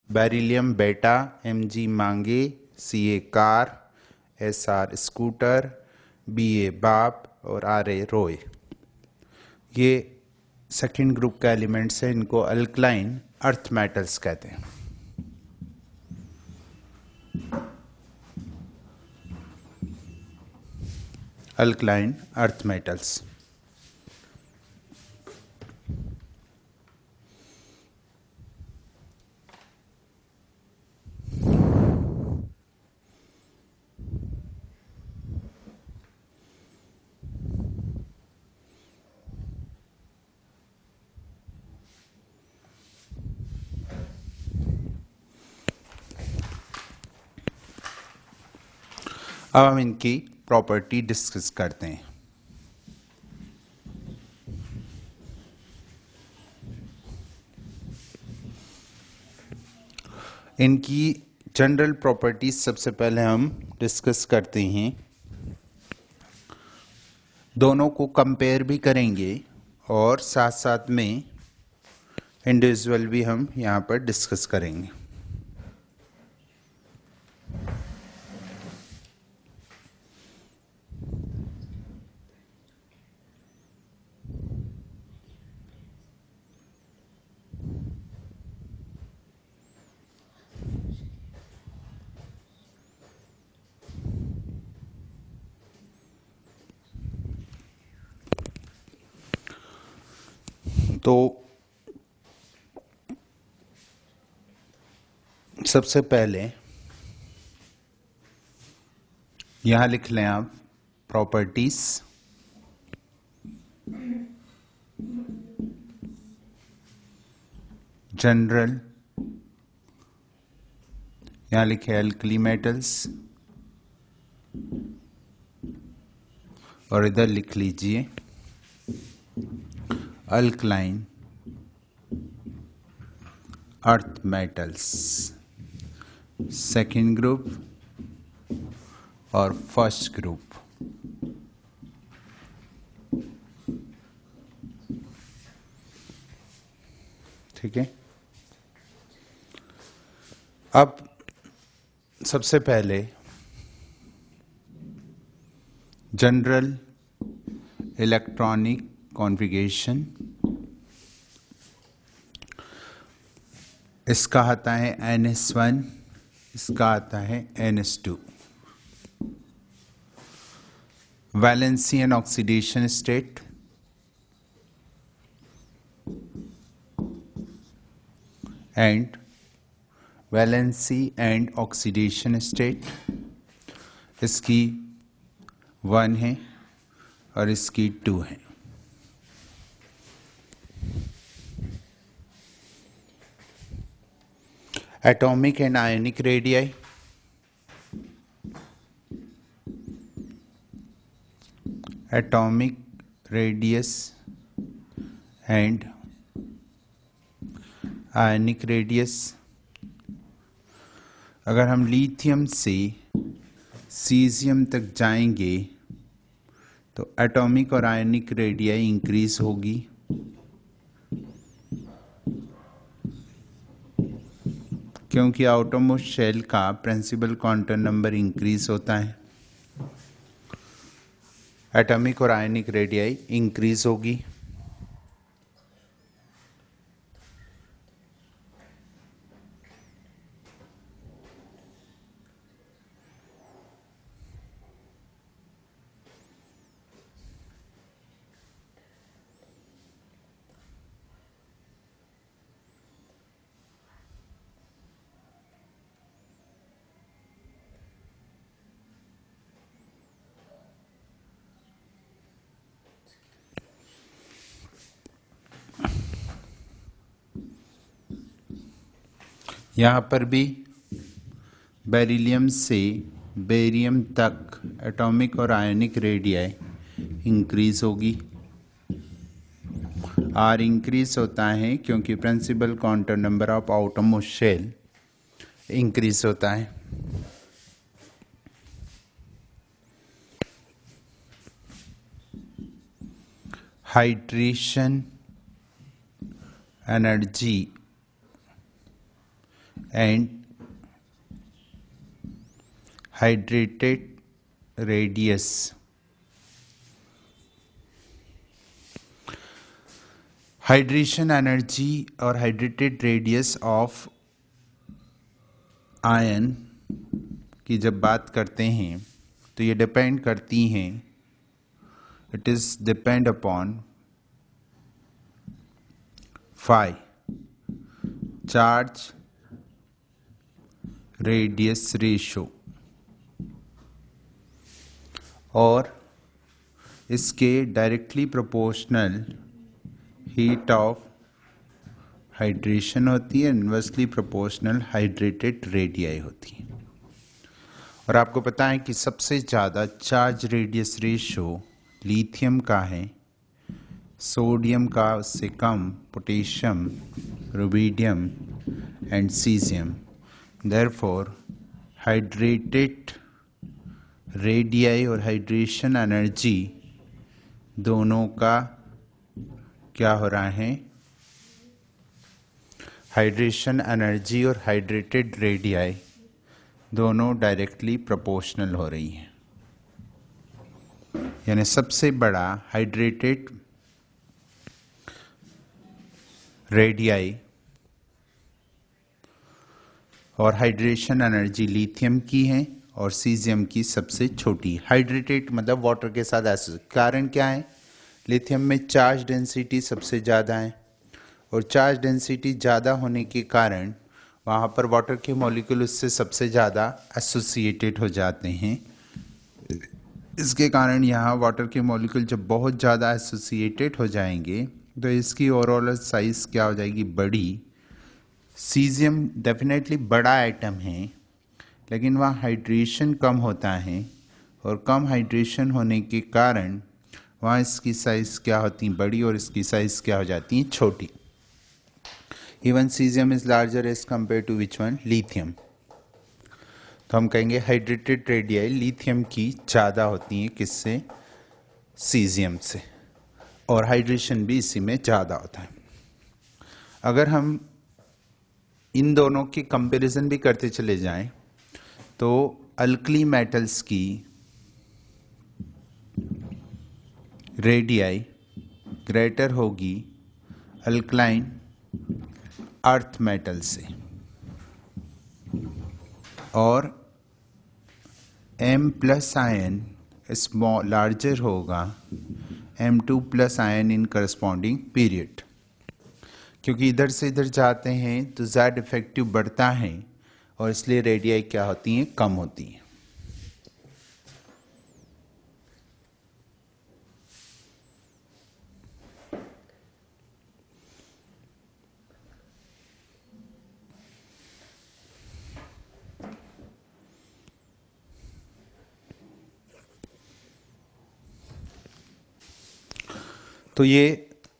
Beryllium बेटा, Mg मांगे, Ca car, Sr scooter, Ba बाप और Ra रोय। ये सेकेंड ग्रुप का एलिमेंट्स है, इनको अल्कलाइन अर्थ मेटल्स कहते हैं। Alkaline earth metals. अब हम इनकी प्रॉपर्टी डिस्कस करते हैं। इनकी जनरल प्रॉपर्टीज सबसे पहले हम डिस्कस करते हैं, दोनों को कंपेयर भी करेंगे और साथ साथ में इंडिविजुअल भी हम यहाँ पर डिस्कस करेंगे। तो सबसे पहले यहाँ लिख लें आप प्रॉपर्टीज। जनरल, यहाँ लिखे अल्कली मेटल्स और इधर लिख लीजिए alkaline earth metals, second group और फर्स्ट ग्रुप। ठीक है। अब सबसे पहले जनरल इलेक्ट्रॉनिक कॉन्फ़िगरेशन, इसका आता है NS1, इसका आता है NS2। Valency and oxidation state, and valency and oxidation state, इसकी 1 है और इसकी 2 है। Atomic and ionic radii, atomic radius and ionic radius. अगर हम लिथियम से सीजियम तक जाएंगे तो एटॉमिक और आयनिक रेडियाई इंक्रीज होगी, क्योंकि आउटरमोस्ट शेल का प्रिंसिपल क्वांटम नंबर इंक्रीज होता है। एटॉमिक और आयनिक रेडियाई इंक्रीज होगी। यहाँ पर भी बेरिलियम से बेरियम तक एटॉमिक और आयनिक रेडियाई इंक्रीज होगी। आर इंक्रीज होता है क्योंकि principal quantum number of outermost shell increase होता है। Hydration energy and hydrated radius hydration energy और हाइड्रेटेड रेडियस ऑफ आयन की जब बात करते हैं तो ये डिपेंड करती हैं, it is depend upon phi charge radius ratio और इसके directly proportional heat of hydration होती है, इन्वर्सली प्रोपोर्शनल हाइड्रेटेड रेडियाई होती है। और आपको पता है कि सबसे ज़्यादा चार्ज रेडियस रेशो लिथियम का है, सोडियम का उससे कम, potassium, rubidium and caesium. Therefore hydrated radii और हाइड्रेशन एनर्जी दोनों का क्या हो रहा है, हाइड्रेशन एनर्जी और हाइड्रेटेड रेडियाई दोनों डायरेक्टली प्रोपोर्शनल हो रही हैं। यानी सबसे बड़ा हाइड्रेटेड रेडियाई और हाइड्रेशन एनर्जी लिथियम की है और सीजियम की सबसे छोटी। हाइड्रेटेड मतलब वाटर के साथ एसिड। कारण क्या है, लिथियम में चार्ज डेंसिटी सबसे ज़्यादा है और चार्ज डेंसिटी ज़्यादा होने के कारण वहाँ पर वाटर के मॉलिक्यूल उससे सबसे ज़्यादा एसोसिएटेड हो जाते हैं। इसके कारण यहाँ वाटर के मॉलिक्यूल जब बहुत ज़्यादा एसोसिएटेड हो जाएंगे तो इसकी ओवरऑल साइज़ क्या हो जाएगी, बड़ी। सीजियम डेफिनेटली बड़ा आइटम है लेकिन वहाँ हाइड्रेशन कम होता है और कम हाइड्रेशन होने के कारण वहाँ इसकी साइज़ क्या होती है, बड़ी, और इसकी साइज़ क्या हो जाती है, छोटी। Even caesium is larger as compare to which one, lithium. तो हम कहेंगे हाइड्रेटेड रेडियाई लिथियम की ज़्यादा होती हैं, किससे, सीजियम से, और हाइड्रेशन भी इसी में ज़्यादा होता है। अगर हम इन दोनों की कंपैरिजन भी करते चले जाएं तो अल्कली मेटल्स की रेडियाई ग्रेटर होगी अल्कलाइन अर्थ मेटल से, और M plus ion small larger होगा M2 प्लस आयन इन करस्पॉन्डिंग पीरियड। क्योंकि इधर से इधर जाते हैं तो Z इफेक्टिव बढ़ता है और इसलिए रेडियाई क्या होती हैं, कम होती हैं। तो ये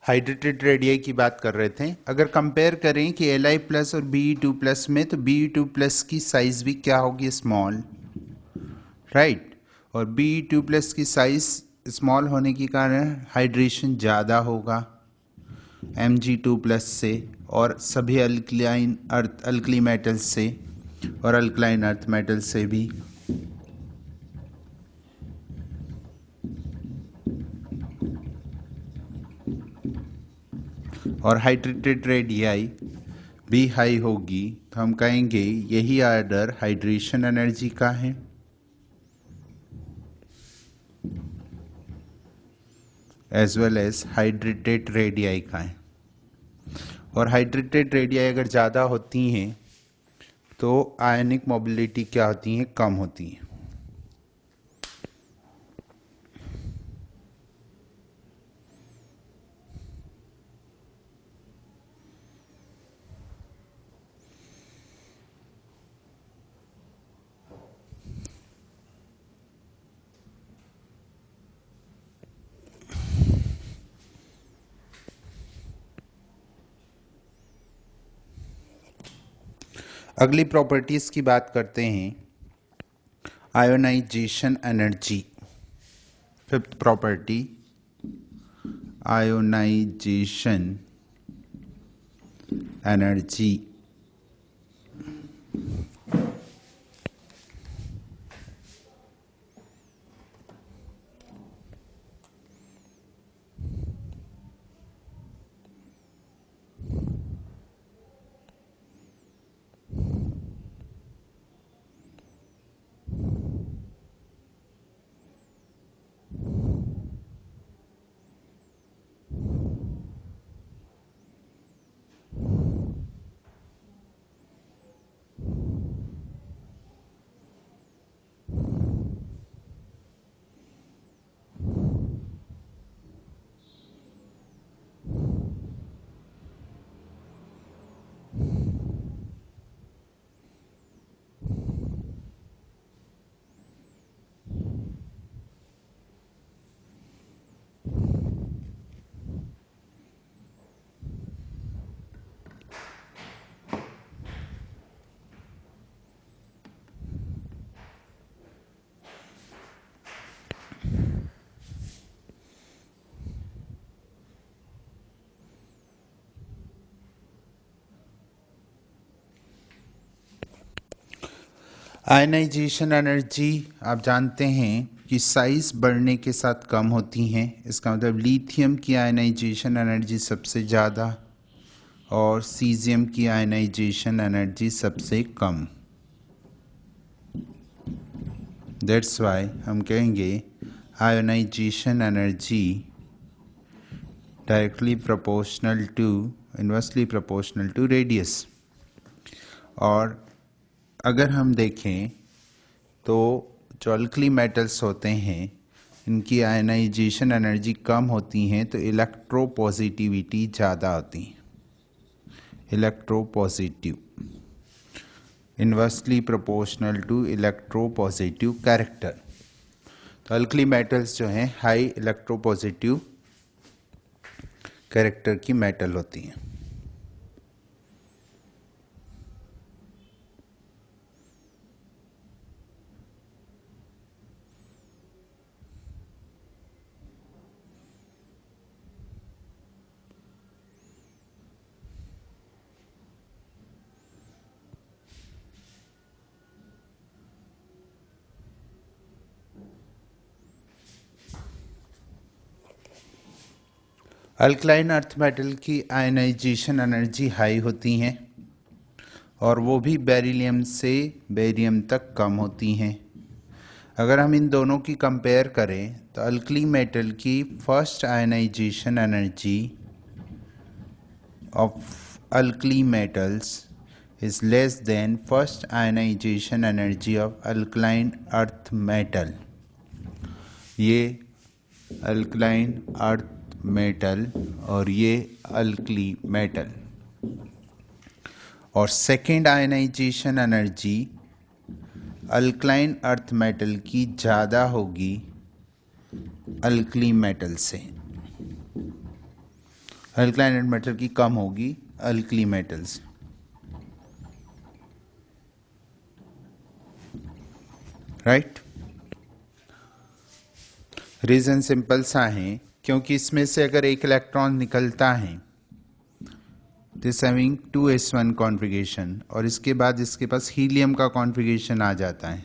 हाइड्रेटेड रेडियाई की बात कर रहे थे। अगर कंपेयर करें कि Li प्लस और Be2 प्लस में, तो Be2 प्लस की साइज भी क्या होगी, स्मॉल, राइट। और Be2 प्लस की साइज स्मॉल होने के कारण हाइड्रेशन ज़्यादा होगा Mg2 प्लस से और सभी अल्कलाइन अर्थ अल्कली मेटल्स से और अल्कलाइन अर्थ मेटल से भी। और हाइड्रेटेड रेडियाई भी हाई होगी, तो हम कहेंगे यही ऑर्डर हाइड्रेशन एनर्जी का है as well as hydrated radii का है। और हाइड्रेटेड रेडियाई अगर ज़्यादा होती हैं तो आयनिक मोबिलिटी क्या होती है, कम होती है। अगली प्रॉपर्टीज की बात करते हैं, ionization energy. Fifth property ionization energy. Ionization energy आप जानते हैं कि साइज बढ़ने के साथ कम होती हैं। इसका मतलब लिथियम की आयनाइजेशन एनर्जी सबसे ज़्यादा और सीजियम की आयनाइजेशन एनर्जी सबसे कम। दैट्स वाई हम कहेंगे ionization energy directly proportional to inversely proportional to radius. और अगर हम देखें तो जो अल्कली मेटल्स होते हैं इनकी आयनाइजेशन एनर्जी कम होती हैं तो इलेक्ट्रोपॉजिटिविटी ज़्यादा होती है। Electropositive inversely proportional to electropositive character. तो अल्कली मेटल्स जो हैं हाई इलेक्ट्रोपॉजिटिव कैरेक्टर की मेटल होती हैं। अल्कलाइन अर्थ मेटल की आयनाइजेशन एनर्जी हाई होती हैं और वो भी बेरिलियम से बेरियम तक कम होती हैं। अगर हम इन दोनों की कंपेयर करें तो अल्कली मेटल की first ionization energy of alkali metals is less than first ionization energy of alkaline earth metal। ये अल्कलाइन अर्थ मेटल और ये अल्कली मेटल। और second ionization energy alkaline earth metal की ज़्यादा होगी अल्कली मेटल से। Alkaline earth metal की कम होगी अल्कली मेटल से। राइट। रीज़न सिंपल सा है क्योंकि इसमें से अगर एक इलेक्ट्रॉन निकलता है दिस हैविंग 2s1 कॉन्फ़िगरेशन और इसके बाद इसके पास हीलियम का कॉन्फ़िगरेशन आ जाता है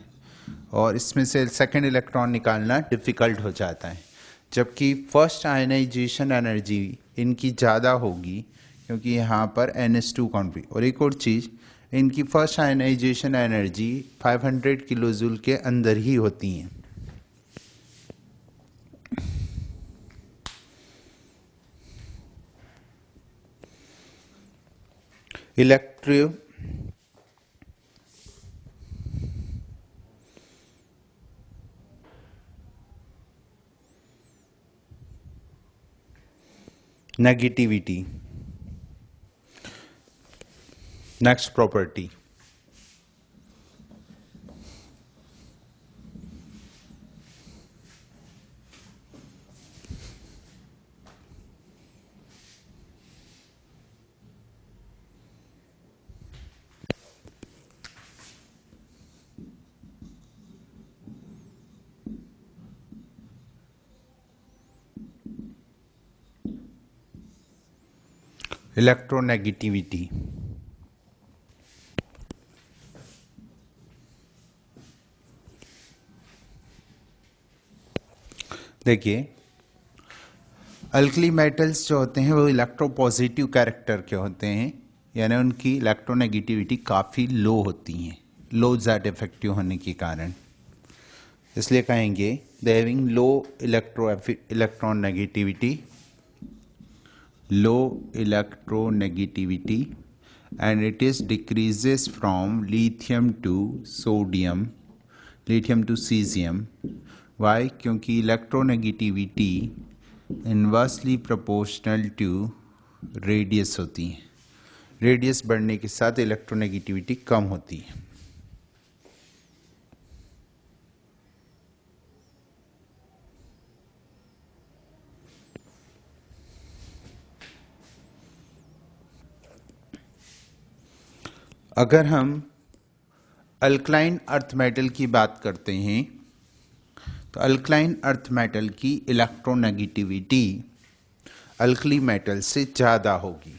और इसमें से सेकेंड इलेक्ट्रॉन निकालना डिफ़िकल्ट हो जाता है। जबकि फर्स्ट आयनाइजेशन एनर्जी इनकी ज़्यादा होगी क्योंकि यहाँ पर NH2 कॉन्फ़िग। और एक और चीज़, इनकी first ionization energy 500 kilo joule के अंदर ही होती हैं। Electronegativity. Next property electronegativity. देखिए अल्कली मेटल्स जो होते हैं वो इलेक्ट्रोपॉजिटिव कैरेक्टर के होते हैं, यानी उनकी इलेक्ट्रोनेगेटिविटी काफ़ी लो होती हैं, लो ज़ेड इफेक्टिव होने के कारण। इसलिए कहेंगे they having low electron negativity, low electronegativity, and it is decreases from lithium to sodium, lithium to cesium। Why? क्योंकि electronegativity inversely proportional to radius होती है। रेडियस बढ़ने के साथ इलेक्ट्रोनेगेटिविटी कम होती है। अगर हम अल्कलाइन अर्थ मेटल की बात करते हैं तो अल्कलाइन अर्थ मेटल की इलेक्ट्रोनेगेटिविटी अल्कली मेटल से ज़्यादा होगी।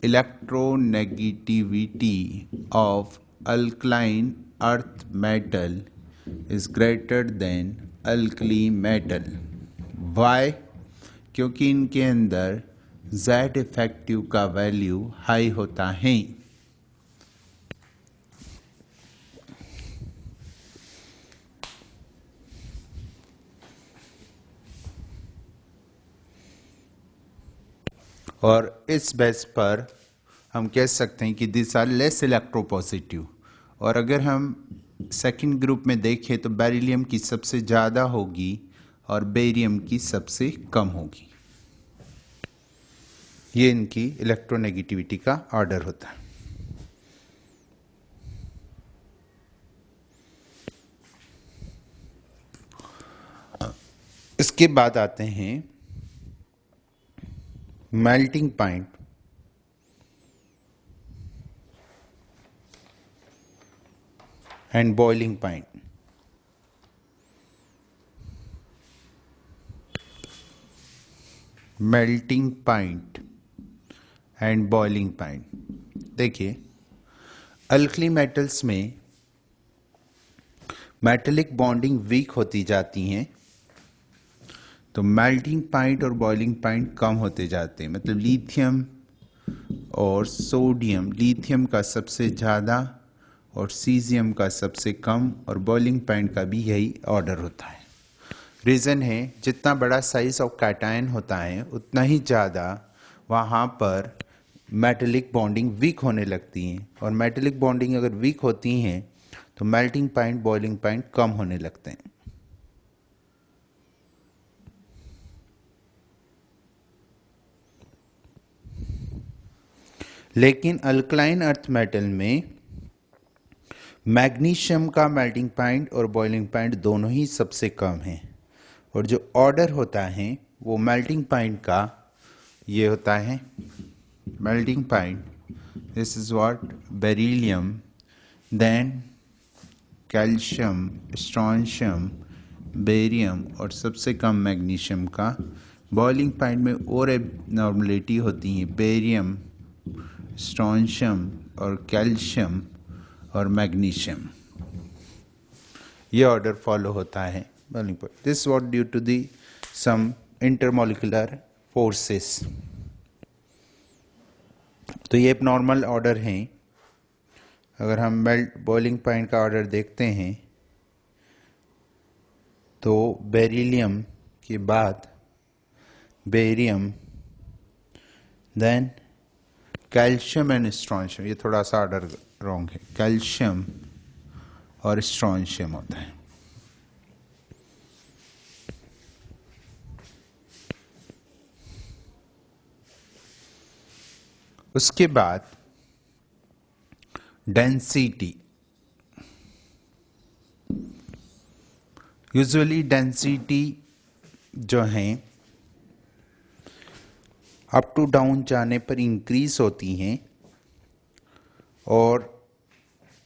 Electronegativity of alkaline earth metal is greater than alkali metal. Why? क्योंकि इनके अंदर Z इफेक्टिव का वैल्यू हाई होता है। और इस बेस पर हम कह सकते हैं कि दिस आर लेस इलेक्ट्रोपॉजिटिव। और अगर हम सेकंड ग्रुप में देखें तो बेरिलियम की सबसे ज़्यादा होगी और बेरियम की सबसे कम होगी। ये इनकी इलेक्ट्रोनेगेटिविटी का ऑर्डर होता है। इसके बाद आते हैं melting point. And boiling point. Melting point and boiling point. देखिए, अल्कली मेटल्स में मेटेलिक बॉन्डिंग वीक होती जाती हैं, तो मेल्टिंग पॉइंट और बॉइलिंग पॉइंट कम होते जाते हैं। मतलब लिथियम और सोडियम, लिथियम का सबसे ज़्यादा और सीजियम का सबसे कम, और बॉइलिंग पॉइंट का भी यही ऑर्डर होता है। रीज़न है, जितना बड़ा साइज ऑफ कैटायन होता है उतना ही ज़्यादा वहाँ पर मेटेलिक बॉन्डिंग वीक होने लगती हैं, और मेटेलिक बॉन्डिंग अगर वीक होती हैं तो मेल्टिंग पॉइंट बॉइलिंग पॉइंट कम होने लगते हैं। लेकिन अल्कलाइन अर्थ मेटल में मैग्नीशियम का मेल्टिंग पॉइंट और बॉइलिंग पॉइंट दोनों ही सबसे कम है, और जो ऑर्डर होता है वो मेल्टिंग पॉइंट का ये होता है। Melting point, this is what beryllium, then calcium, strontium, barium और सबसे कम मैग्नीशियम का। बॉइलिंग पॉइंट में और एबनॉर्मलिटी होती है, बेरियम, स्ट्रॉन्शियम और कैल्शियम और मैग्नीशियम। ये ऑर्डर फॉलो होता है boiling point. This what due to the some intermolecular forces. तो ये एबनॉर्मल ऑर्डर हैं। अगर हम बॉइलिंग पॉइंट का ऑर्डर देखते हैं तो बेरिलियम के बाद barium, then calcium and strontium. ये थोड़ा सा ऑर्डर रॉन्ग है, कैल्शियम और स्ट्रॉन्शियम होता है। उसके बाद डेंसिटी। यूजुअली डेंसिटी जो है अप टू डाउन जाने पर इंक्रीज होती हैं, और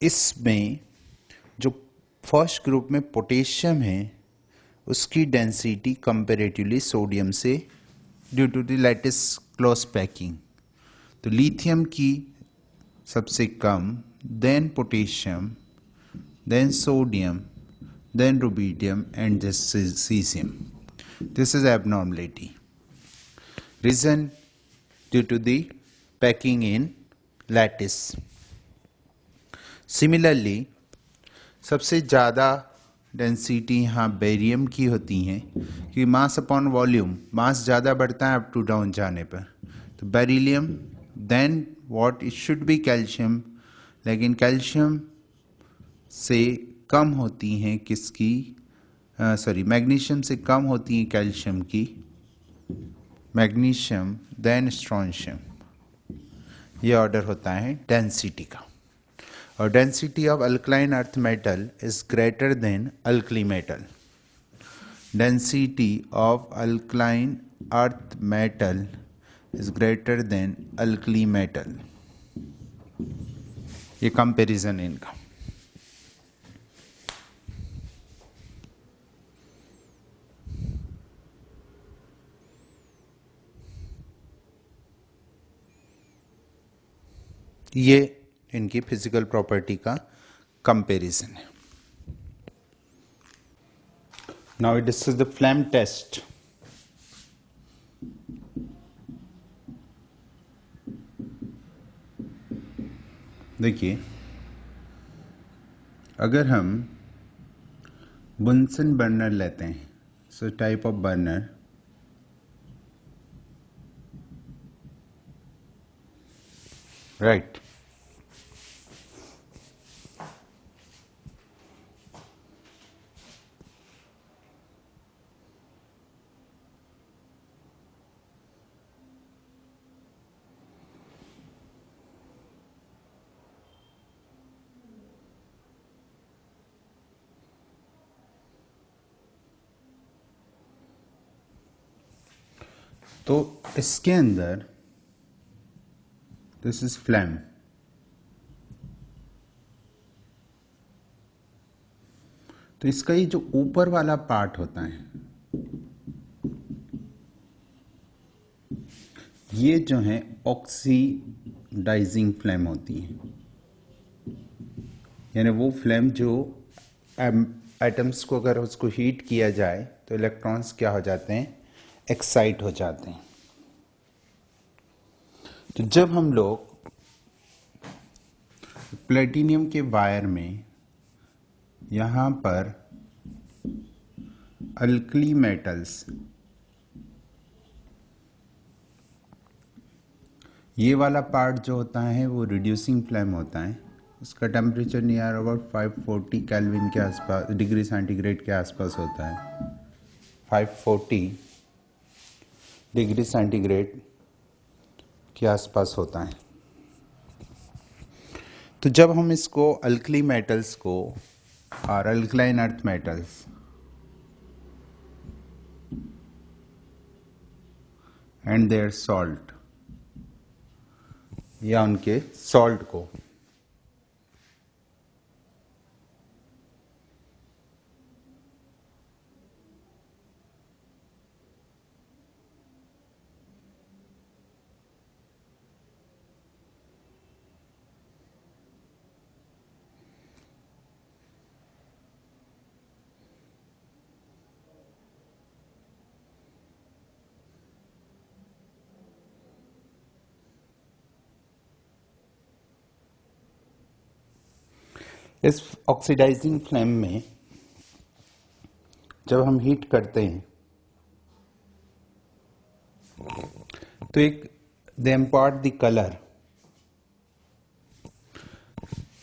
इसमें जो फर्स्ट ग्रुप में पोटेशियम है उसकी डेंसिटी कंपैरेटिवली सोडियम से due to the lattice close packing. तो लिथियम की सबसे कम, then potassium, then sodium, then rubidium and this is cesium. This is abnormality. Reason due to the packing in lattice. Similarly, सबसे ज़्यादा density यहाँ barium की होती हैं, क्योंकि मास अपॉन वॉल्यूम, मास ज़्यादा बढ़ता है अप टू डाउन जाने पर। तो beryllium, then what it should be calcium, लेकिन कैल्शियम से कम होती हैं किसकी, मैग्नीशियम से कम होती हैं कैल्शियम की, मैग्नीशियम देन स्ट्रॉन्शियम। ये ऑर्डर होता है डेंसिटी का। और density of alkaline earth metal is greater than alkali metal. Density of alkaline earth metal is greater than alkali metal. ये कंपैरिजन है इनका। ये इनकी फिजिकल प्रॉपर्टी का कंपैरिजन है। Now we discuss the flame test. देखिए, अगर हम बुनसन बर्नर लेते हैं, so type of burner, right, तो इसके अंदर दिस इज फ्लैम, तो इसका ये जो ऊपर वाला पार्ट होता है, ये जो है ऑक्सीडाइजिंग फ्लेम होती है, यानी वो फ्लेम जो एटम्स को अगर उसको हीट किया जाए तो इलेक्ट्रॉन्स क्या हो जाते हैं, एक्साइट हो जाते हैं। तो जब हम लोग प्लेटिनियम के वायर में यहां पर अल्कली मेटल्स, ये वाला पार्ट जो होता है वो रिड्यूसिंग फ्लेम होता है, उसका टेम्परेचर नियर अबाउट 540 केल्विन के आसपास, डिग्री सेंटीग्रेड के आसपास होता है, 540 डिग्री सेंटीग्रेड के आसपास होता है। तो जब हम इसको अल्कली मेटल्स को और alkaline earth metals and their salt, या उनके सॉल्ट को इस ऑक्सीडाइजिंग फ्लेम में जब हम हीट करते हैं तो एक दे इम्पोर्ट द कलर,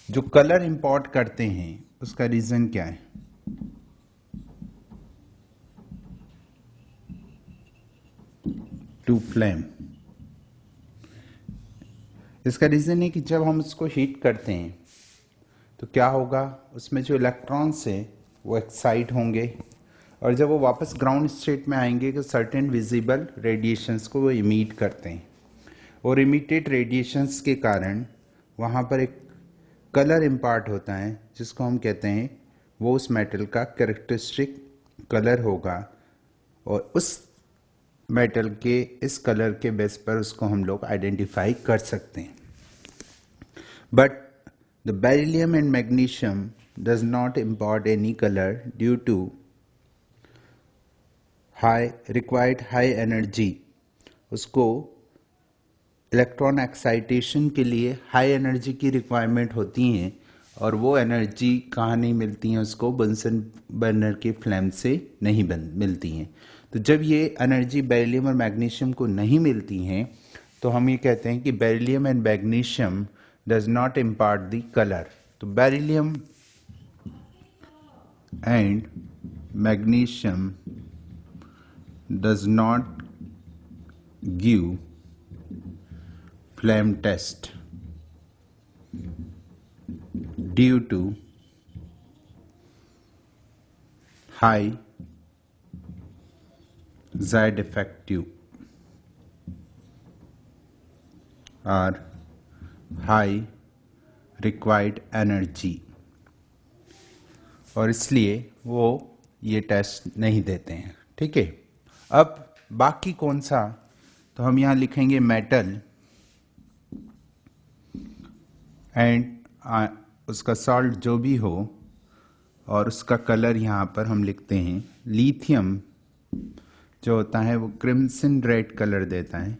जो कलर इंपोर्ट करते हैं उसका रीजन क्या है, टू फ्लेम। इसका रीजन है कि जब हम उसको हीट करते हैं तो क्या होगा, उसमें जो इलेक्ट्रॉन्स हैं वो एक्साइट होंगे, और जब वो वापस ग्राउंड स्टेट में आएंगे तो सर्टेन विजिबल रेडिएशंस को वो इमिट करते हैं, और इमिटेड रेडिएशंस के कारण वहाँ पर एक कलर इम्पार्ट होता है जिसको हम कहते हैं वो उस मेटल का कैरेक्टरिस्टिक कलर होगा, और उस मेटल के इस कलर के बेस पर उसको हम लोग आइडेंटिफाई कर सकते हैं। But the beryllium and magnesium does not impart any color due to required high energy। उसको इलेक्ट्रॉन एक्साइटेशन के लिए हाई एनर्जी की रिक्वायरमेंट होती हैं, और वो एनर्जी कहाँ नहीं मिलती हैं, उसको बंसन बर्नर के फ्लेम से नहीं मिलती हैं। तो जब ये एनर्जी बेरिलियम और मैग्नीशियम को नहीं मिलती हैं तो हम ये कहते हैं कि beryllium and magnesium does not impart the color। तो beryllium and magnesium does not give flame test due to high Z effective or high required energy, और इसलिए वो ये टेस्ट नहीं देते हैं। ठीक है, अब बाकी कौन सा, तो हम यहाँ लिखेंगे मेटल एंड उसका सॉल्ट जो भी हो और उसका कलर यहाँ पर हम लिखते हैं। लिथियम जो होता है वो क्रिम्सन रेड कलर देता है।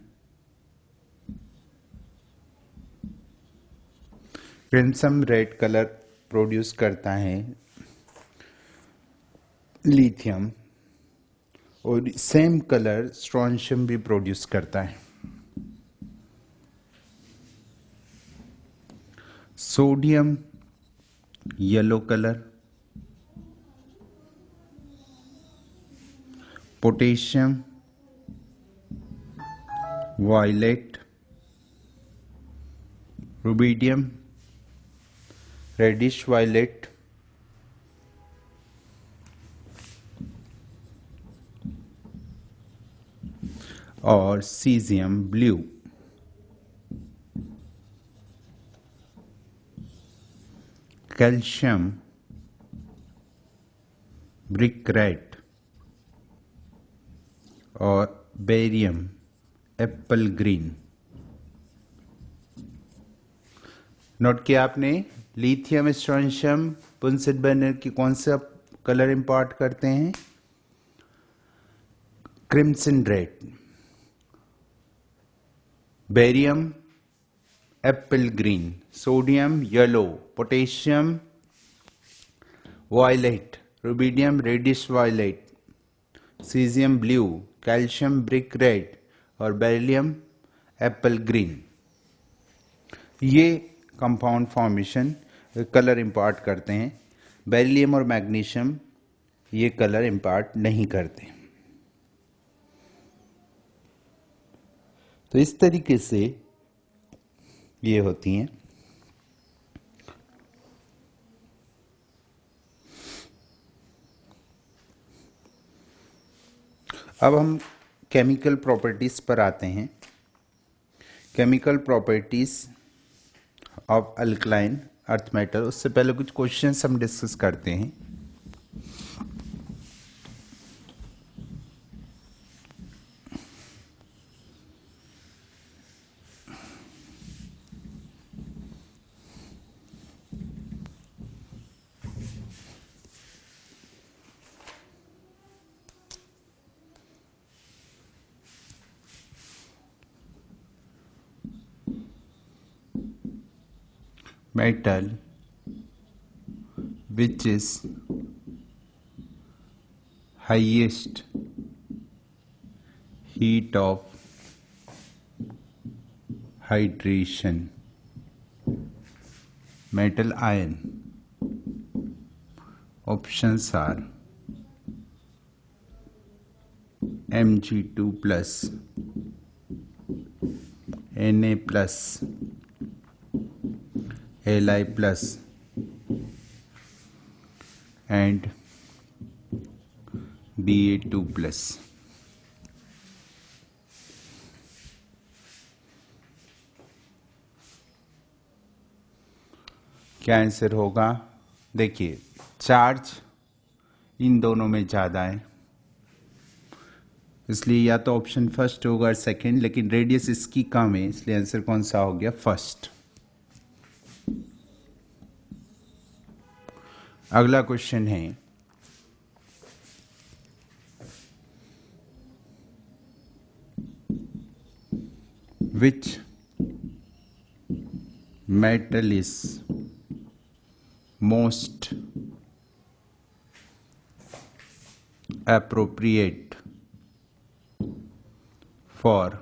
क्रिम्सन रेड कलर प्रोड्यूस करता है लिथियम, और सेम कलर स्ट्रोंशियम भी प्रोड्यूस करता है। Sodium yellow colour, potassium violet, rubidium reddish violet, और caesium blue. Calcium brick red और बेरियम एप्पल ग्रीन। नोट किया आपने? लिथियम स्ट्रोंशियम बुनसेट बर्नर की कौन सा कलर इंपोर्ट करते हैं? Crimson red. Barium apple green, sodium yellow, potassium violet, rubidium reddish violet, caesium blue, calcium brick red और beryllium apple green. ये कंपाउंड फॉर्मेशन कलर इंपार्ट करते हैं। बेरिलियम और मैग्नीशियम ये कलर इंपार्ट नहीं करते। तो इस तरीके से ये होती हैं। अब हम केमिकल प्रॉपर्टीज पर आते हैं। Chemical properties of alkaline earth metal. उससे पहले कुछ क्वेश्चंस हम डिस्कस करते हैं। Metal which is highest heat of hydration, metal ion. Options are Mg2 plus, Na plus, Li plus and Ba2 plus। क्या आंसर होगा? देखिए, चार्ज इन दोनों में ज़्यादा है, इसलिए या तो ऑप्शन फर्स्ट होगा और सेकंड, लेकिन रेडियस इसकी कम है, इसलिए आंसर कौन सा हो गया? फर्स्ट। अगला क्वेश्चन है which metal is most appropriate for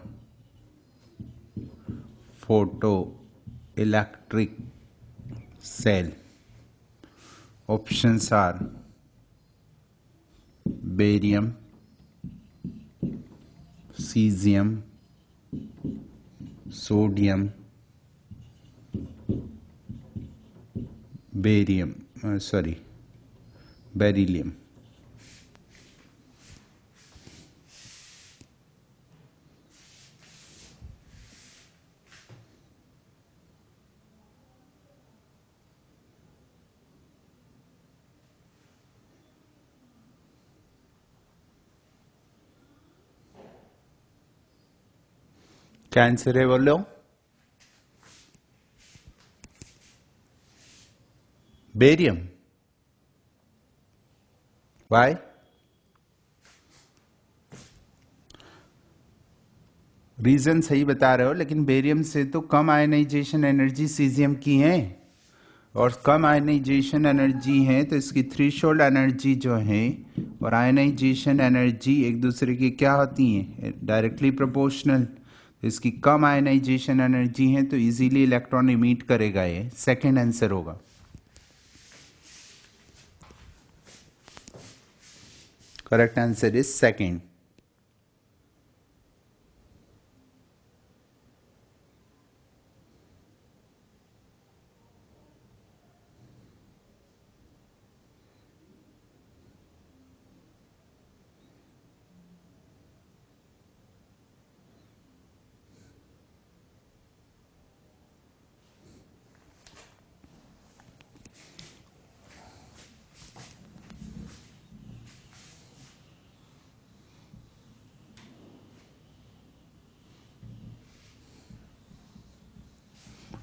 photoelectric cell? Options are barium, cesium, sodium, beryllium। क्या आंसर है बोलो? Barium, Y? रीजन सही बता रहे हो, लेकिन बेरियम से तो कम आयनाइजेशन एनर्जी सीजियम की है, और कम आयनाइजेशन एनर्जी है तो इसकी थ्रेशोल्ड एनर्जी जो है और आयनाइजेशन एनर्जी एक दूसरे की क्या होती हैं, डायरेक्टली प्रोपोर्शनल। तो इसकी कम आयनाइजेशन एनर्जी है तो इजीली इलेक्ट्रॉन इमिट करेगा, ये सेकंड आंसर होगा। Correct answer is second.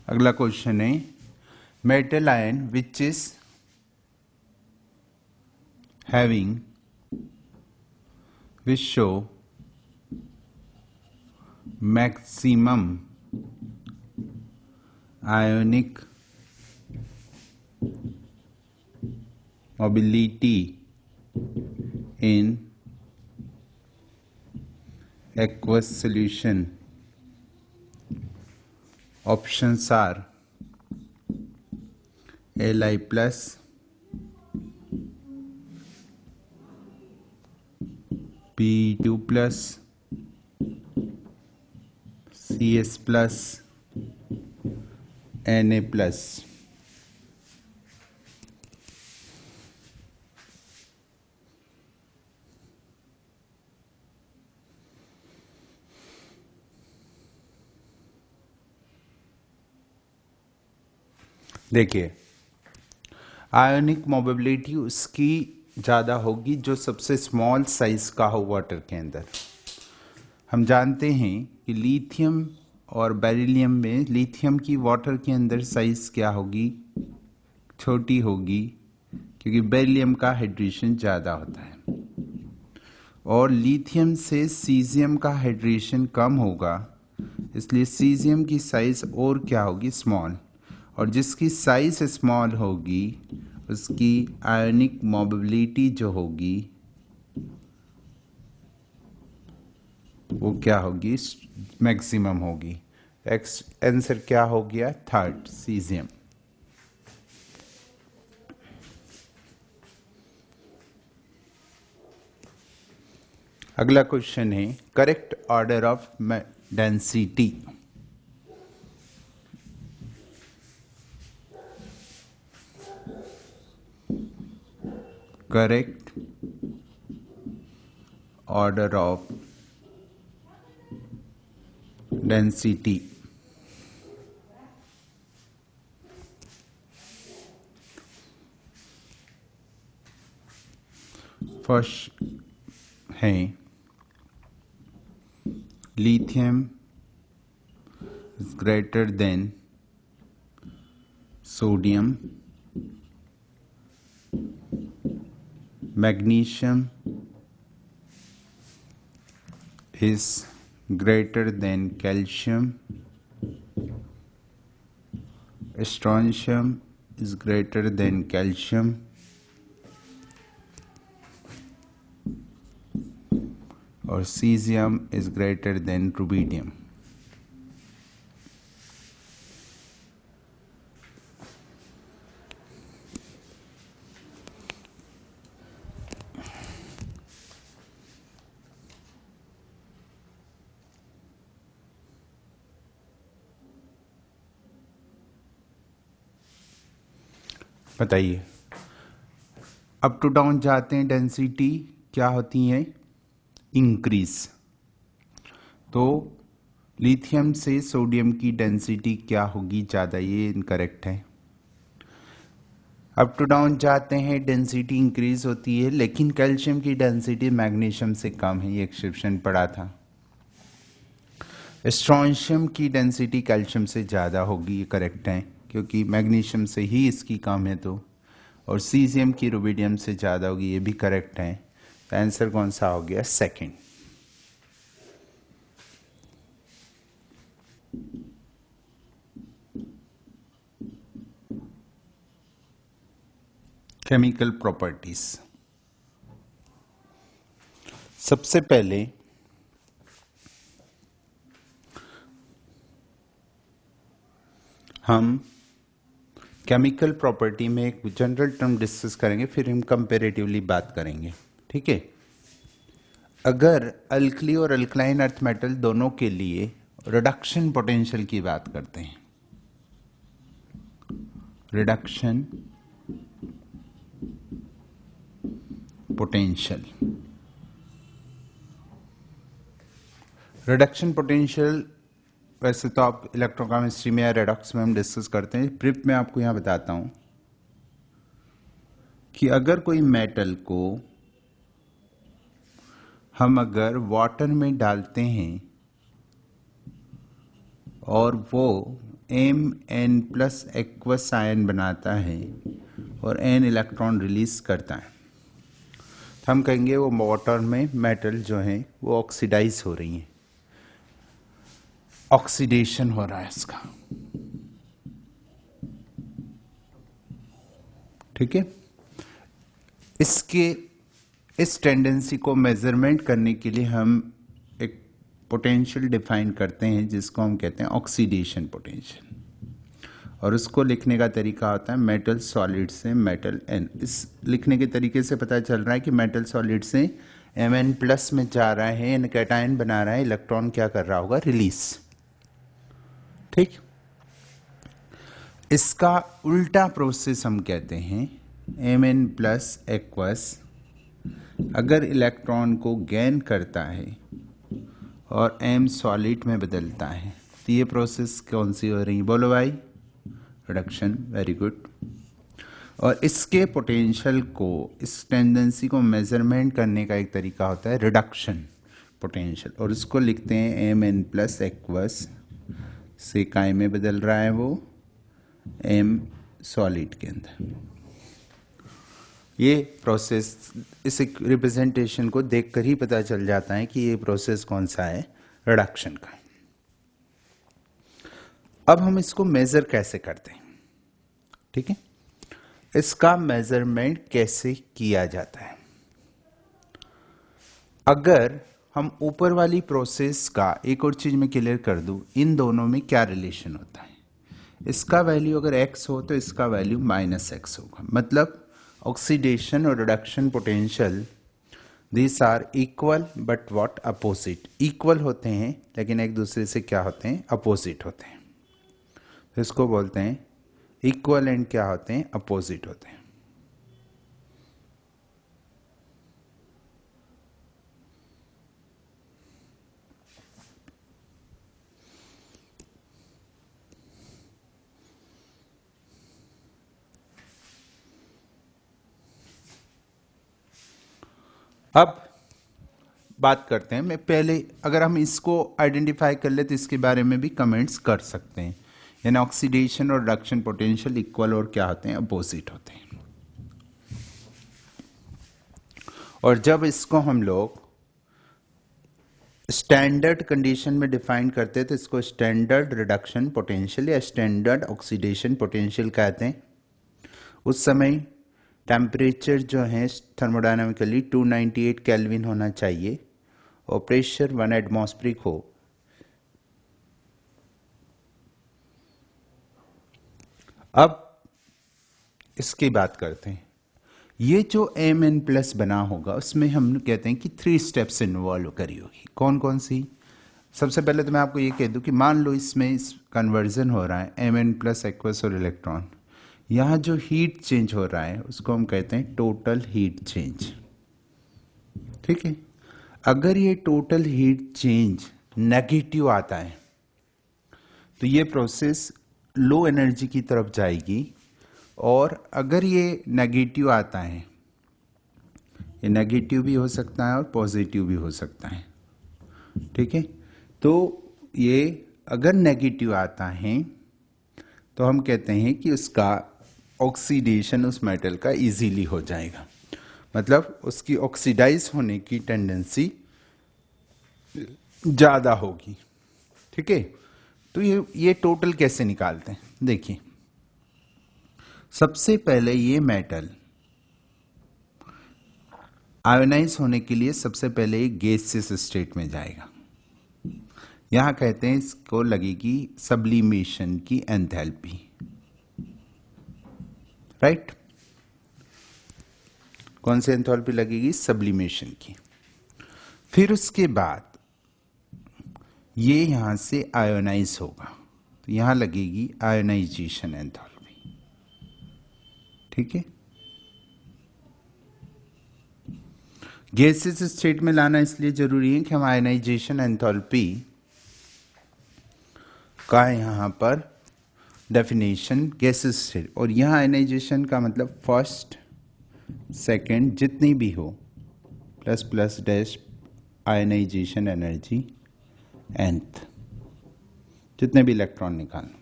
अगला क्वेश्चन है, metal ion which is having which show maximum ionic mobility in aqueous solution. Options are Li plus, Pe2 plus, Cs plus, Na plus. देखिए, ionic mobility उसकी ज़्यादा होगी जो सबसे small size का हो वाटर के अंदर। हम जानते हैं कि लिथियम और बेरिलियम में लिथियम की वाटर के अंदर साइज क्या होगी, छोटी होगी, क्योंकि बेरिलियम का हाइड्रेशन ज़्यादा होता है, और लिथियम से सीजियम का हाइड्रेशन कम होगा, इसलिए सीजियम की साइज और क्या होगी, स्मॉल। और जिसकी साइज स्मॉल होगी उसकी आयोनिक मोबिलिटी जो होगी वो क्या होगी, मैक्सिमम होगी। आंसर क्या हो गया, थर्ड, सीजियम। अगला क्वेश्चन है, correct order of density. Correct order of density. First है lithium is greater than sodium, magnesium is greater than calcium, strontium is greater than calcium, और cesium is greater than rubidium। बताइए, up to down जाते हैं, density क्या होती है, increase. तो lithium से सोडियम की डेंसिटी क्या होगी, ज़्यादा, ये इनकरेक्ट है। अप टू डाउन जाते हैं, डेंसिटी इंक्रीज होती है, लेकिन कैल्शियम की डेंसिटी मैग्नीशियम से कम है, ये एक्सेप्शन पड़ा था। स्ट्रोंशियम की डेंसिटी कैल्शियम से ज़्यादा होगी, ये करेक्ट है, क्योंकि मैग्नीशियम से ही इसकी कम है, तो और सीजियम की रुबिडियम से ज़्यादा होगी, ये भी करेक्ट है। तो आंसर कौन सा हो गया? सेकंड। Chemical properties. सबसे पहले हम केमिकल प्रॉपर्टी में एक जनरल टर्म डिस्कस करेंगे, फिर हम कंपैरेटिवली बात करेंगे, ठीक है। अगर अल्कली और अल्कलाइन अर्थ मेटल दोनों के लिए रिडक्शन पोटेंशियल की बात करते हैं, रिडक्शन पोटेंशियल, रिडक्शन पोटेंशियल वैसे तो आप इलेक्ट्रोकेमिस्ट्री में या रेडॉक्स में हम डिस्कस करते हैं। ब्रीफ में आपको यहां बताता हूं कि अगर कोई मेटल को हम अगर वाटर में डालते हैं और वो Mn+ एक्वस आयन बनाता है और n इलेक्ट्रॉन रिलीज करता है, तो हम कहेंगे वो वाटर में मेटल जो है वो ऑक्सीडाइज हो रही है, ऑक्सीडेशन हो रहा है इसका, ठीक है। इस टेंडेंसी को मेजरमेंट करने के लिए हम एक पोटेंशियल डिफाइन करते हैं जिसको हम कहते हैं ऑक्सीडेशन पोटेंशियल, और उसको लिखने का तरीका होता है मेटल सॉलिड से मेटल N। इस लिखने के तरीके से पता चल रहा है कि मेटल सॉलिड से Mn+ में जा रहा है, N कैटायन बना रहा है, इलेक्ट्रॉन क्या कर रहा होगा? रिलीज, ठीक। इसका उल्टा प्रोसेस हम कहते हैं Mn+ एक्वस अगर इलेक्ट्रॉन को गेन करता है और M सॉलिड में बदलता है, तो ये प्रोसेस कौन सी हो रही है? बोलो भाई, रिडक्शन। Very good. और इसके पोटेंशियल को, इस टेंडेंसी को मेजरमेंट करने का एक तरीका होता है रिडक्शन पोटेंशियल, और इसको लिखते हैं Mn+ एक्वस से काय में बदल रहा है वो M सॉलिड के अंदर। ये प्रोसेस, इस रिप्रेजेंटेशन को देखकर ही पता चल जाता है कि ये प्रोसेस कौन सा है? रिडक्शन का। अब हम इसको मेजर कैसे करते हैं, ठीक है। इसका मेजरमेंट कैसे किया जाता है? अगर हम ऊपर वाली प्रोसेस का एक और चीज में क्लियर कर दूं, इन दोनों में क्या रिलेशन होता है? इसका वैल्यू अगर x हो तो इसका वैल्यू -x होगा, मतलब ऑक्सीडेशन और reduction potential this are equal but what? Opposite. Equal होते हैं लेकिन एक दूसरे से क्या होते हैं? अपोजिट होते हैं। तो इसको बोलते हैं इक्वल एंड क्या होते हैं? अपोजिट होते हैं। अब बात करते हैं, मैं पहले अगर हम इसको आइडेंटिफाई कर ले तो इसके बारे में भी कमेंट्स कर सकते हैं, यानी ऑक्सीडेशन और रिडक्शन पोटेंशियल इक्वल और क्या होते हैं? अपोजिट होते हैं। और जब इसको हम लोग स्टैंडर्ड कंडीशन में डिफाइन करते हैं तो इसको स्टैंडर्ड रिडक्शन पोटेंशियल या स्टैंडर्ड ऑक्सीडेशन पोटेंशियल कहते हैं। उस समय टेम्परेचर जो है थर्मोडायनामिकली 298 केल्विन होना चाहिए और प्रेशर 1 एटमॉस्फेरिक हो। अब इसकी बात करते हैं। ये जो Mn+ बना होगा उसमें हम कहते हैं कि 3 स्टेप्स इन्वॉल्व करी होगी। कौन कौन सी? सबसे पहले तो मैं आपको ये कह दूं कि मान लो इसमें इस कन्वर्जन हो रहा है Mn+ एक्वस और इलेक्ट्रॉन, यहाँ जो हीट चेंज हो रहा है उसको हम कहते हैं टोटल हीट चेंज, ठीक है। अगर ये टोटल हीट चेंज नेगेटिव आता है तो ये प्रोसेस लो एनर्जी की तरफ जाएगी, और अगर ये नेगेटिव आता है, ये नेगेटिव भी हो सकता है और पॉजिटिव भी हो सकता है, ठीक है। तो ये अगर नेगेटिव आता है तो हम कहते हैं कि उसका ऑक्सीडेशन उस मेटल का इजीली हो जाएगा, मतलब उसकी ऑक्सीडाइज होने की टेंडेंसी ज़्यादा होगी। ठीक है, तो ये टोटल कैसे निकालते हैं? देखिए, सबसे पहले ये मेटल आयोनाइज होने के लिए सबसे पहले एक गैसियस स्टेट में जाएगा। यहां कहते हैं इसको लगेगी सब्लिमेशन की एंथैल्पी, राइट? कौन सी एंथैल्पी लगेगी? सब्लिमेशन की। फिर उसके बाद ये यहां से आयोनाइज होगा, तो यहां लगेगी आयोनाइजेशन एंथैल्पी। ठीक है, गैसेस स्टेट में लाना इसलिए जरूरी है कि हम आयोनाइजेशन एंथैल्पी का यहां पर डेफिनेशन गैसेस स्टेट, और यहां आयोनाइजेशन का मतलब फर्स्ट सेकंड जितनी भी हो plus plus dash ionization energy nth, जितने भी इलेक्ट्रॉन निकालना।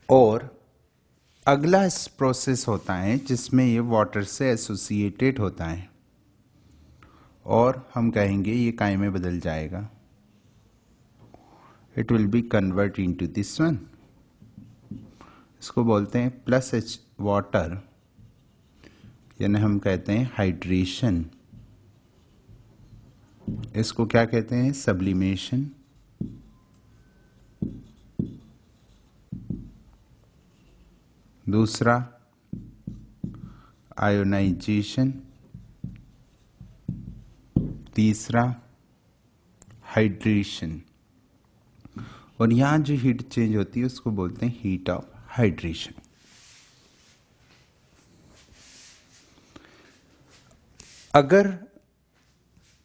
और अगला इस प्रोसेस होता है जिसमें ये वाटर से एसोसिएटेड होता है, और हम कहेंगे ये काय में बदल जाएगा, it will be convert into this one. इसको बोलते हैं प्लस एच वाटर, यानी हम कहते हैं हाइड्रेशन। इसको क्या कहते हैं? सब्लिमेशन। दूसरा आयोनाइजेशन, तीसरा हाइड्रेशन, और यहां जो हीट चेंज होती है उसको बोलते हैं हीट ऑफ हाइड्रेशन। अगर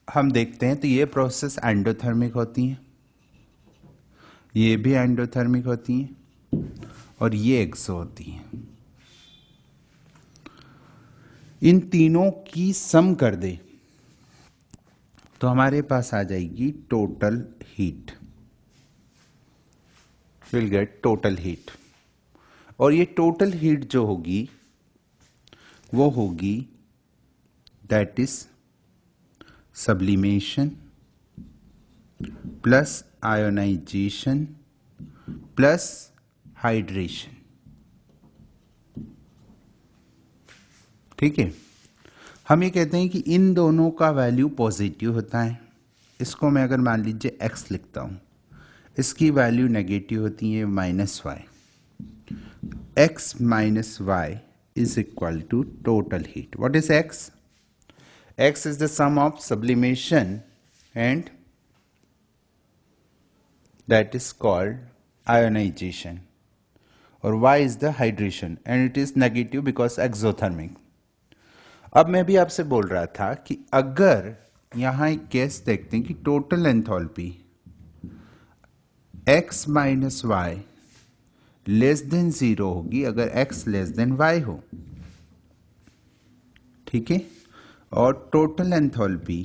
हम देखते हैं तो ये प्रोसेस एंडोथर्मिक होती है, ये भी एंडोथर्मिक होती है, और ये एक्सो होती है। इन तीनों की सम कर दे तो हमारे पास आ जाएगी total heat, will get total heat. और ये टोटल हीट जो होगी वो होगी that is sublimation plus ionization plus hydration. ठीक है, हम ये कहते हैं कि इन दोनों का वैल्यू पॉजिटिव होता है। इसको मैं अगर मान लीजिए x लिखता हूं, इसकी वैल्यू नेगेटिव होती है -y। x minus y is equal to total heat. What is x? x is the sum of sublimation and that is called ionization, और y is the hydration and it is negative because exothermic। अब मैं भी आपसे बोल रहा था कि अगर यहां एक केस देखते हैं कि total enthalpy x minus y less than 0 होगी अगर x लेस देन y हो। ठीक है, और total enthalpy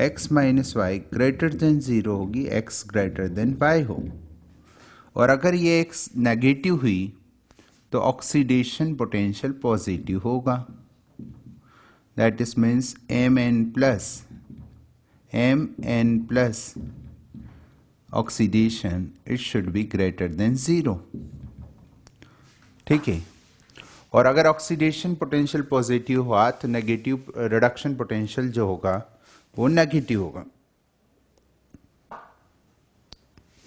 x minus y greater than 0 होगी x ग्रेटर देन y हो। और अगर ये x नेगेटिव हुई तो ऑक्सीडेशन पोटेंशियल पॉजिटिव होगा, that is means mn plus oxidation it should be greater than 0। ठीक है, और अगर ऑक्सीडेशन पोटेंशियल पॉजिटिव हुआ तो नेगेटिव रिडक्शन पोटेंशियल जो होगा वो नेगेटिव होगा।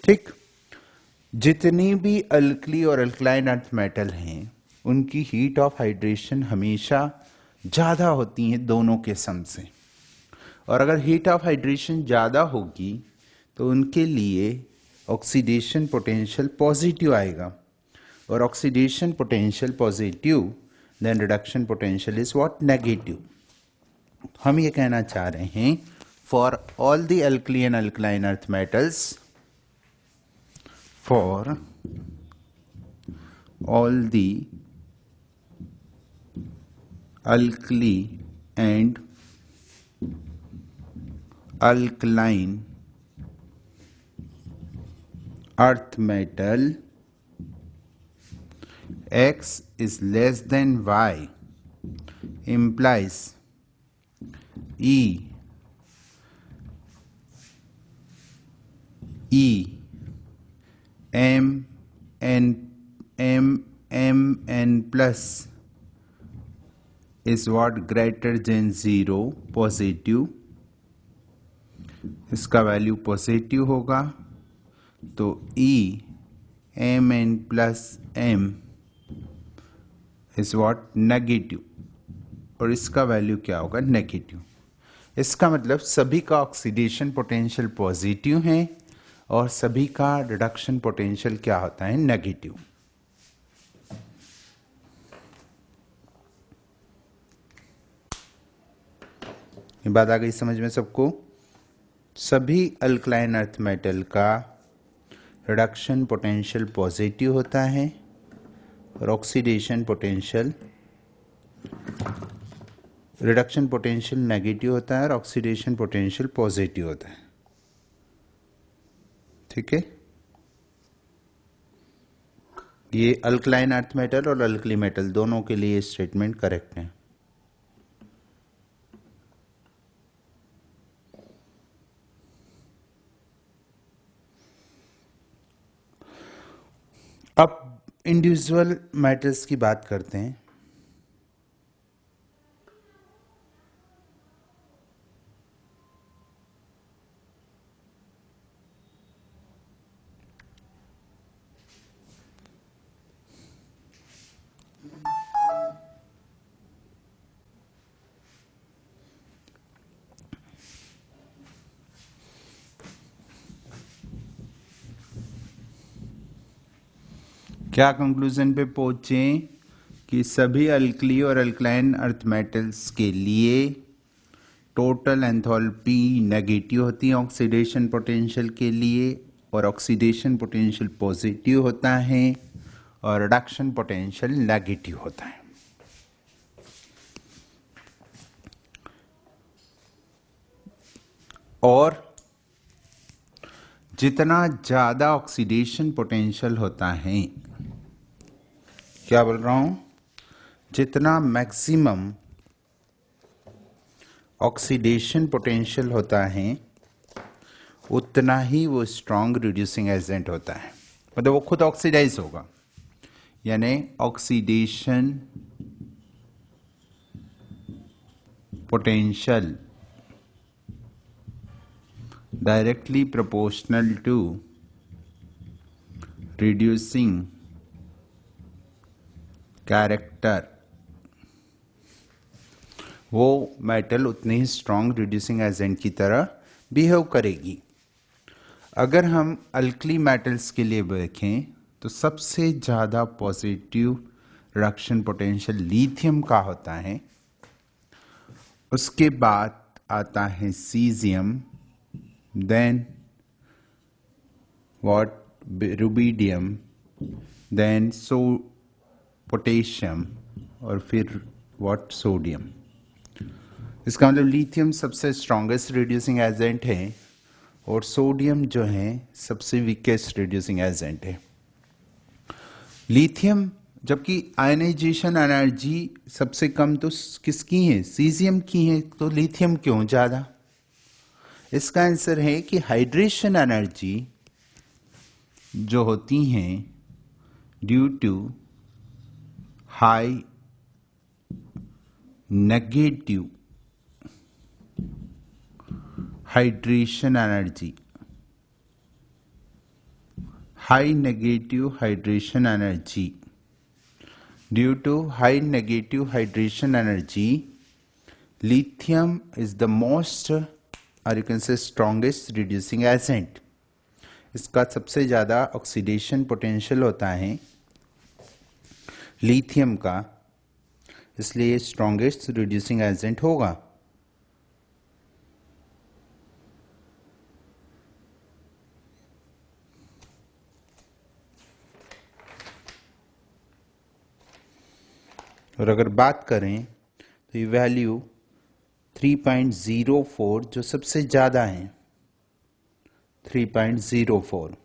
ठीक, जितनी भी अल्कली और अल्कलाइन अर्थ मेटल हैं उनकी हीट ऑफ हाइड्रेशन हमेशा ज्यादा होती है दोनों के सम से, और अगर हीट ऑफ हाइड्रेशन ज्यादा होगी तो उनके लिए ऑक्सीडेशन पोटेंशियल पॉजिटिव आएगा, और oxidation potential positive then reduction potential is what? Negative. हम ये कहना चाह रहे हैं for all the alkali and alkaline earth metals, for all the alkali and alkaline earth metal, x is less than y implies E m n plus is what greater than 0 positive, इसका value positive होगा तो E m n plus m is what negative, और इसका value क्या होगा negative. इसका मतलब सभी का ऑक्सीडेशन पोटेंशियल पॉजिटिव है और सभी का रिडक्शन पोटेंशियल क्या होता है नेगेटिव। ये बात आ गई समझ में सबको। सभी अल्कलाइन अर्थ मेटल का रिडक्शन पोटेंशियल पॉजिटिव होता है और oxidation potential reduction potential negative होता है और ऑक्सीडेशन पोटेंशियल पॉजिटिव होता है। ठीक है, ये अल्कलाइन अर्थ मेटल और अल्कली मेटल दोनों के लिए स्टेटमेंट करेक्ट है। अब इंडिविजुअल मेटल्स की बात करते हैं। क्या कंक्लूजन पे पहुंचे कि सभी अल्कली और अल्कलाइन अर्थ मेटल्स के लिए टोटल एंथैल्पी नेगेटिव होती है ऑक्सीडेशन पोटेंशियल के लिए, और ऑक्सीडेशन पोटेंशियल पॉजिटिव होता है और रिडक्शन पोटेंशियल नेगेटिव होता है। और जितना ज्यादा ऑक्सीडेशन पोटेंशियल होता है, क्या बोल रहा हूं, जितना मैक्सिमम ऑक्सीडेशन पोटेंशियल होता है उतना ही वो स्ट्रॉन्ग रिड्यूसिंग एजेंट होता है। मतलब वो खुद ऑक्सीडाइज होगा, यानी oxidation potential directly proportional to reducing character, वो मेटल उतने ही स्ट्रॉन्ग रिड्यूसिंग एजेंट की तरह बिहेव करेगी। अगर हम अल्कली मेटल्स के लिए देखें तो सबसे ज़्यादा पॉजिटिव रिडक्शन पोटेंशियल लिथियम का होता है, उसके बाद आता है caesium, then what rubidium, then potassium, और फिर व्हाट सोडियम। इसका मतलब लिथियम सबसे स्ट्रॉन्गेस्ट रिड्यूसिंग एजेंट है और सोडियम जो है सबसे वीकेस्ट रिड्यूसिंग एजेंट है। लिथियम, जबकि आयनाइजेशन एनर्जी सबसे कम तो किसकी है, सीजियम की है, तो लिथियम क्यों ज्यादा? इसका आंसर है कि हाइड्रेशन एनर्जी जो होती हैं due to high negative hydration energy, high negative hydration energy, due to high negative hydration energy lithium is the most or you can say strongest reducing agent। इसका सबसे ज़्यादा ऑक्सीडेशन पोटेंशियल होता है lithium का, इसलिए स्ट्रॉन्गेस्ट रिड्यूसिंग एजेंट होगा। और अगर बात करें तो ये वैल्यू 3.04 जो सबसे ज़्यादा है, 3.04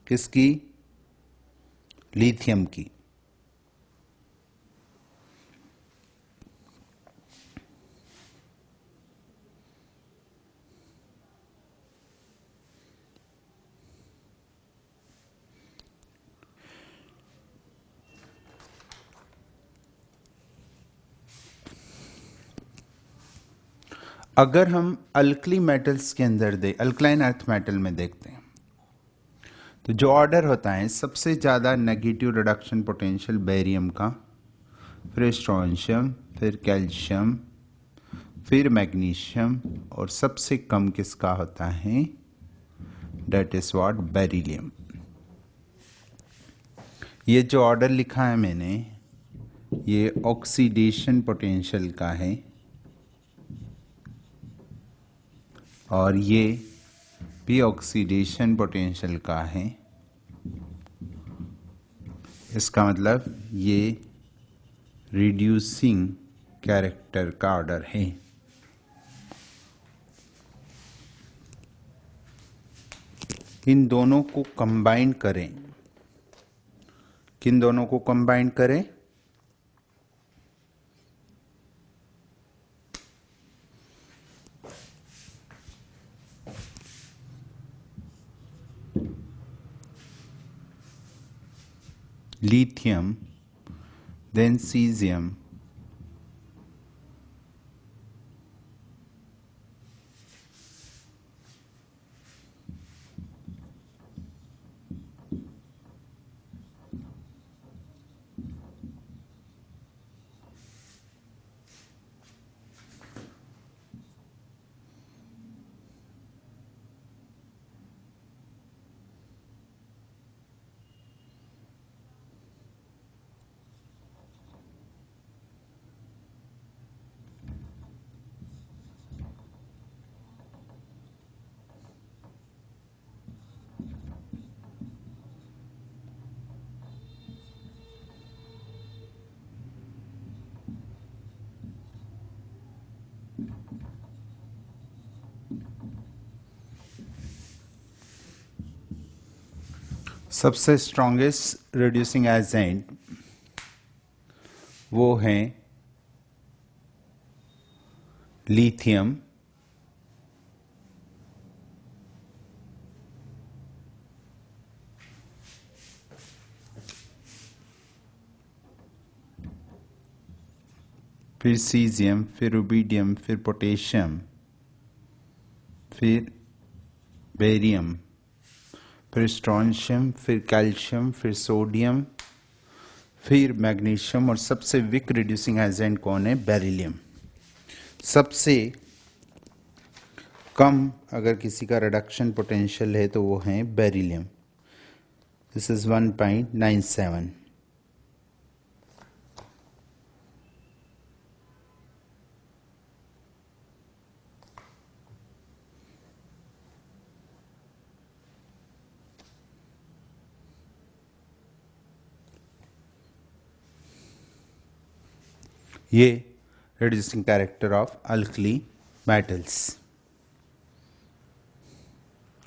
किसकी, लिथियम की। अगर हम अल्कली मेटल्स के अंदर अल्कलाइन अर्थ मेटल में देखते हैं तो जो ऑर्डर होता है सबसे ज़्यादा नेगेटिव रिडक्शन पोटेंशियल बेरियम का, फिर स्ट्रोंशियम, फिर कैल्शियम, फिर मैग्नीशियम, और सबसे कम किसका होता है, डेट इज व्हाट, बेरिलियम। ये जो ऑर्डर लिखा है मैंने, ये ऑक्सीडेशन पोटेंशियल का है और ये भी ऑक्सीडेशन पोटेंशियल का है। इसका मतलब ये रिड्यूसिंग कैरेक्टर का ऑर्डर है। इन दोनों को कंबाइन करें, किन दोनों को कंबाइन करें, lithium, then cesium, सबसे स्ट्रॉन्गेस्ट रिड्यूसिंग एजेंट वो हैं लिथियम, फिर सीजियम, फिर रुबिडियम, फिर पोटेशियम, फिर बेरियम, फिर स्ट्रोंशियम, फिर कैल्शियम, फिर सोडियम, फिर मैग्नीशियम, और सबसे वीक रिड्यूसिंग एजेंट कौन है, बेरिलियम। सबसे कम अगर किसी का रिडक्शन पोटेंशियल है तो वो है बेरिलियम, दिस इज 1.97। ये reducing character of alkali metals।